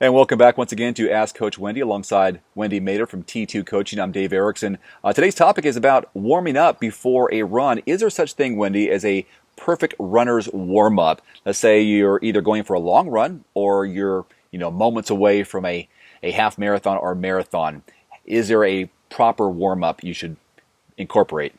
And welcome back once again to Ask Coach Wendy alongside Wendy Mader from T2 Coaching. I'm Dave Erickson. Today's topic is about warming up before a run. Is there such thing, Wendy, as a perfect runner's warm-up? Let's say you're either going for a long run or you're moments away from a half marathon or marathon. Is there a proper warm-up you should incorporate?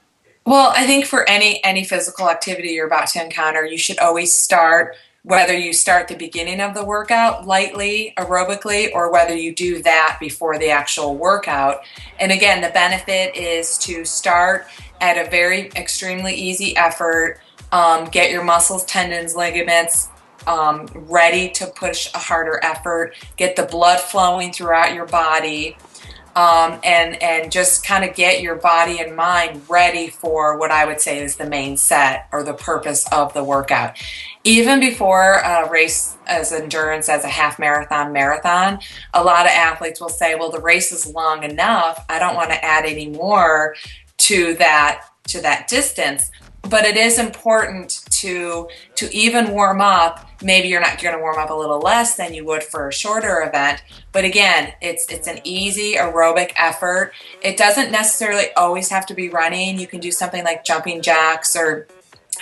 Well, I think for any physical activity you're about to encounter, you should always start, whether you start the beginning of the workout lightly, aerobically, or whether you do that before the actual workout. And again, the benefit is to start at a very extremely easy effort, get your muscles, tendons, ligaments ready to push a harder effort, get the blood flowing throughout your body. And just kind of get your body and mind ready for what I would say is the main set or the purpose of the workout. Even before a race as endurance as a half marathon, a lot of athletes will say, well, the race is long enough. I don't want to add any more to that distance. But it is important to even warm up. Maybe you're going to warm up a little less than you would for a shorter event. But again, it's an easy aerobic effort. It doesn't necessarily always have to be running. You can do something like jumping jacks, or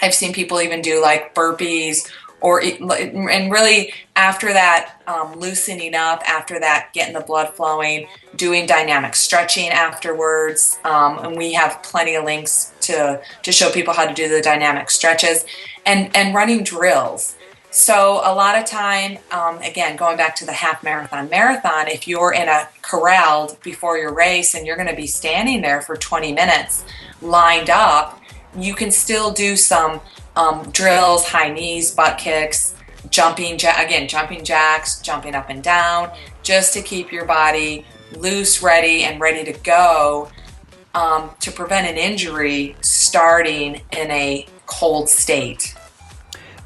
I've seen people even do like burpees, and really after that loosening up, after that getting the blood flowing, doing dynamic stretching afterwards. And we have plenty of links to show people how to do the dynamic stretches and running drills. So a lot of time, again, going back to the half marathon, if you're in a corralled before your race and you're going to be standing there for 20 minutes lined up, you can still do some drills, high knees, butt kicks, jumping jacks, jumping up and down, just to keep your body loose, ready to go, to prevent an injury starting in a cold state.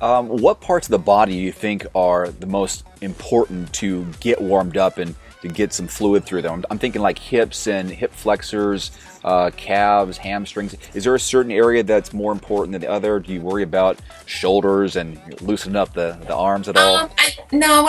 What parts of the body do you think are the most important to get warmed up and to get some fluid through them? I'm thinking like hips and hip flexors, calves, hamstrings. Is there a certain area that's more important than the other? Do you worry about shoulders and loosening up the arms at all? No,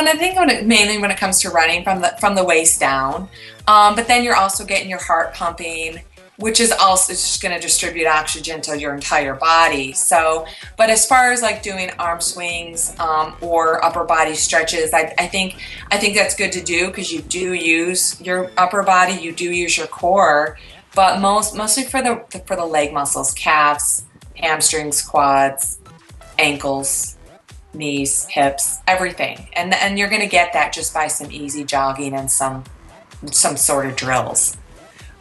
mainly when it comes to running from the waist down. But then you're also getting your heart pumping, which is also just going to distribute oxygen to your entire body. So, but as far as like doing arm swings or upper body stretches, I think that's good to do because you do use your upper body, you do use your core, but mostly for the leg muscles, calves, hamstrings, quads, ankles, knees, hips, everything. And you're going to get that just by some easy jogging and some sort of drills.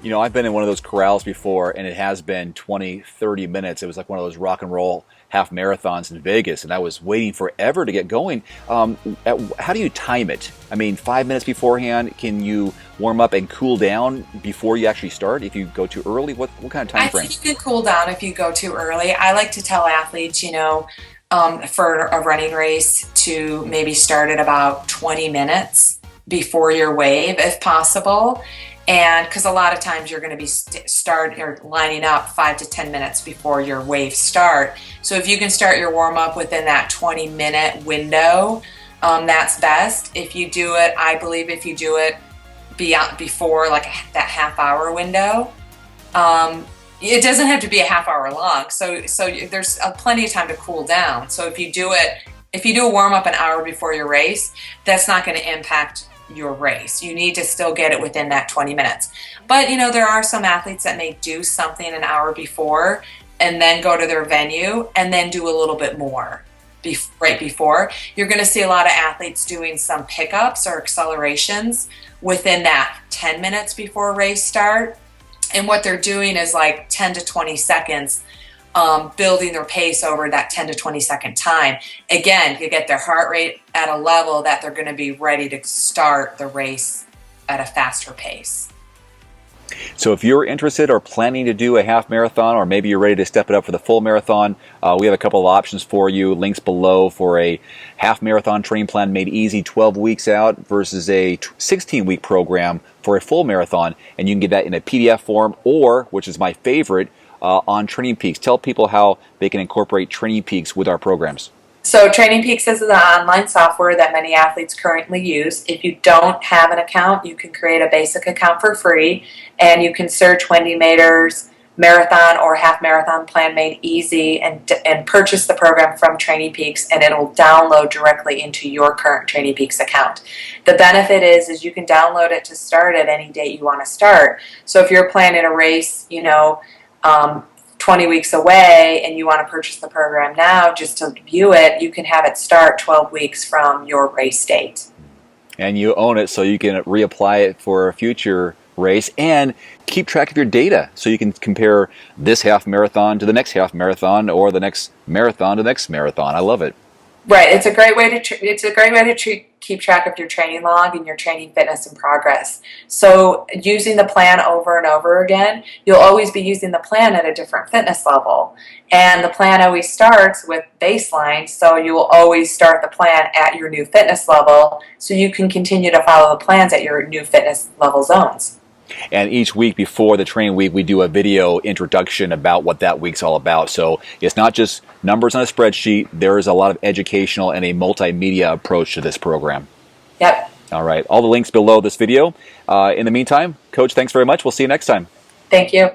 I've been in one of those corrals before, and it has been 20, 30 minutes. It was like one of those rock and roll half marathons in Vegas, and I was waiting forever to get going. How do you time it? 5 minutes beforehand, can you warm up and cool down before you actually start? If you go too early, what kind of time frame? I think you can cool down if you go too early. I like to tell athletes, for a running race to maybe start at about 20 minutes before your wave, if possible. And because a lot of times you're going to be lining up 5 to 10 minutes before your wave start. So if you can start your warm up within that 20-minute window, that's best. I believe if you do it before like that half hour window, it doesn't have to be a half hour long. So there's plenty of time to cool down. So if you do a warm up an hour before your race, that's not going to impact your race. You need to still get it within that 20 minutes. But there are some athletes that may do something an hour before and then go to their venue and then do a little bit more right before. You're going to see a lot of athletes doing some pickups or accelerations within that 10 minutes before race start. And what they're doing is like 10 to 20 seconds building their pace over that 10 to 20 second time. Again, you get their heart rate at a level that they're going to be ready to start the race at a faster pace. So if you're interested or planning to do a half marathon, or maybe you're ready to step it up for the full marathon, we have a couple of options for you. Links below for a half marathon training plan made easy 12 weeks out versus a 16-week program for a full marathon. And you can get that in a PDF form or, which is my favorite, on Training Peaks. Tell people how they can incorporate Training Peaks with our programs. So Training Peaks is an online software that many athletes currently use. If you don't have an account, you can create a basic account for free, and you can search Wendy Mader's marathon or half marathon plan made easy and purchase the program from Training Peaks, and it'll download directly into your current Training Peaks account. The benefit is you can download it to start at any date you want to start. So if you're planning a race, 20 weeks away and you want to purchase the program now just to view it, you can have it start 12 weeks from your race date. And you own it so you can reapply it for a future race and keep track of your data so you can compare this half marathon to the next half marathon or the next marathon to the next marathon. I love it. Right, it's a great way to keep track of your training log and your training fitness and progress. So using the plan over and over again, you'll always be using the plan at a different fitness level. And the plan always starts with baseline, so you will always start the plan at your new fitness level so you can continue to follow the plans at your new fitness level zones. And each week before the training week, we do a video introduction about what that week's all about. So it's not just numbers on a spreadsheet. There is a lot of educational and a multimedia approach to this program. Yep. All right. All the links below this video. In the meantime, Coach, thanks very much. We'll see you next time. Thank you.